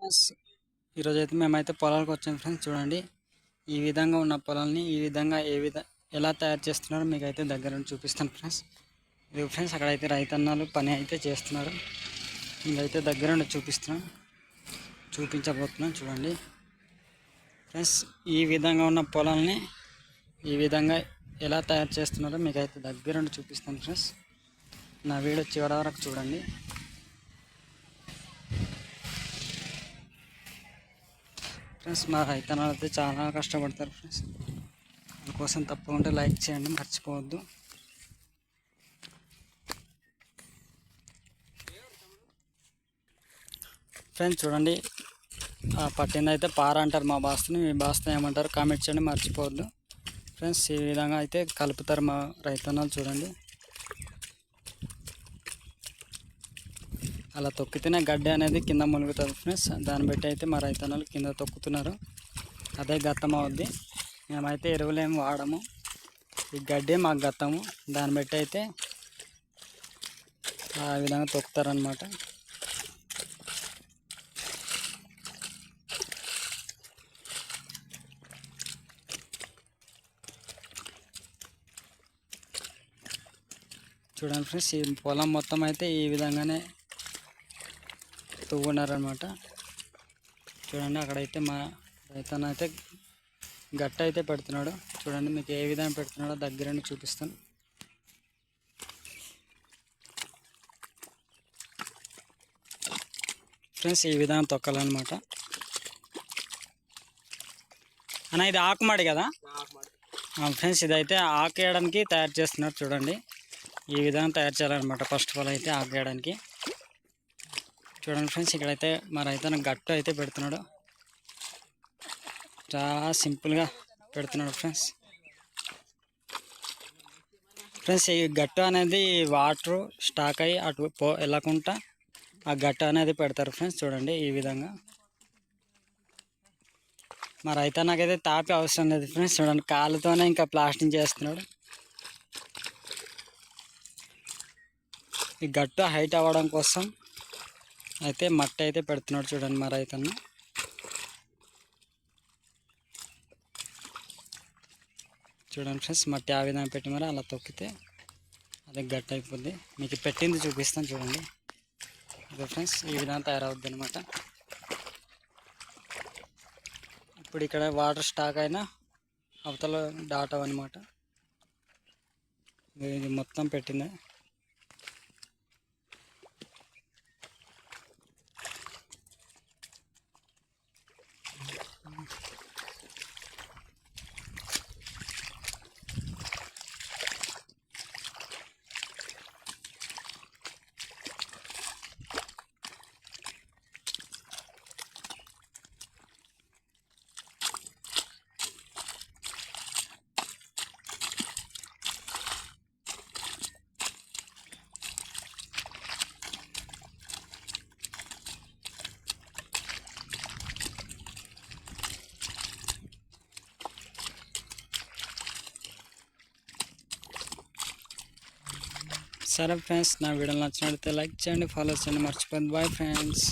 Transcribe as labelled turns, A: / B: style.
A: Friends ఈరోజు అయితే మేమైతే పొలాలకు వచ్చాం ఫ్రెండ్స్. చూడండి, ఈ విధంగా ఉన్న పొలాల్ని ఈ విధంగా ఎలా తయారు చేస్తున్నారో మీకు అయితే దగ్గర నుండి చూపిస్తాను ఫ్రెండ్స్. ఇది ఫ్రెండ్స్, అక్కడైతే రైతన్నలు పని అయితే చేస్తున్నారు. మీకైతే దగ్గర నుండి చూపించబోతున్నాను. చూడండి ఫ్రెండ్స్, ఈ విధంగా ఉన్న పొలాల్ని ఈ విధంగా ఎలా తయారు చేస్తున్నారో మీకు అయితే దగ్గర నుండి చూపిస్తాను ఫ్రెండ్స్. నా వీడియో చివరి వరకు చూడండి. ఫ్రెండ్స్, మా రైతన్నలు అయితే చాలా కష్టపడతారు ఫ్రెండ్స్. అందుకోసం తప్పకుండా లైక్ చేయండి, మర్చిపోవద్దు. ఫ్రెండ్స్ చూడండి, పట్టింది అయితే పార అంటారు మా భాషని. మీ భాషను ఏమంటారు కామెంట్ చేయండి, మర్చిపోవద్దు ఫ్రెండ్స్. ఈ విధంగా అయితే కలుపుతారు మా రైతన్నలు. చూడండి, అలా తొక్కితేనే గడ్డి అనేది కింద మునుగుతుంది ఫ్రెండ్స్. దాన్ని బట్టి అయితే మా రైతన్నలు కింద తొక్కుతున్నారు. అదే గత్తం అవుద్ది. మేమైతే ఎరువులేమి వాడము, ఈ గడ్డి మాకు గత్తము. దాన్ని బట్టి అయితే ఆ విధంగా తొక్కుతారనమాట. చూడండి ఫ్రెండ్స్, ఈ పొలం మొత్తం అయితే ఈ విధంగానే తవ్వున్నారనమాట. చూడండి, అక్కడైతే మా రైతన్న అయితే గట్ట అయితే పెడుతున్నాడు. చూడండి, మీకు ఏ విధంగా పెడుతున్నాడో దగ్గర చూపిస్తాను. ఫ్రెండ్స్, ఈ విధంగా తొక్కాలన్నమాట. అన్న, ఇది ఆకుమాడి కదా ఫ్రెండ్స్. ఇదైతే ఆకేయడానికి తయారు చేస్తున్నారు. చూడండి, ఈ విధంగా తయారు చేయాలన్నమాట. ఫస్ట్ ఆఫ్ ఆల్ అయితే ఆకేయడానికి. చూడండి ఫ్రెండ్స్, ఇక్కడైతే మా రైతన్న గట్టు అయితే పెడుతున్నాడు. చాలా సింపుల్గా పెడుతున్నాడు ఫ్రెండ్స్. ఈ గట్టు అనేది వాటర్ స్టాక్ అయ్యి అటు వెళ్ళకుండా ఆ గట్టు అనేది పెడతారు ఫ్రెండ్స్. చూడండి, ఈ విధంగా. మా రైతన్నకైతే తాపి అవసరం లేదు ఫ్రెండ్స్. చూడండి, కాళ్ళతోనే ఇంకా ప్లాస్టింగ్ చేస్తున్నాడు. ఈ గట్టు హైట్ అవ్వడం కోసం అయితే మట్టి అయితే పెడుతున్నాడు. చూడండి, మా రైతన్న. చూడండి ఫ్రెండ్స్, మట్టి ఆ విధంగా పెట్టి మరి అలా తొక్కితే అదే గట్టి అయిపోద్ది. మీకు పెట్టింది చూపిస్తాను. చూడండి, అదే ఫ్రెండ్స్, ఈ విధంగా తయారవుద్ది అనమాట. ఇప్పుడు ఇక్కడ వాటర్ స్టాక్ అయినా అవతల దాటవు అనమాట. ఇది మొత్తం పెట్టింది. సరే ఫ్రెండ్స్, నా వీడియో నచ్చినట్లయితే లైక్ చేయండి, ఫాలో చేయండి, మర్చిపోద్దు. Bye friends.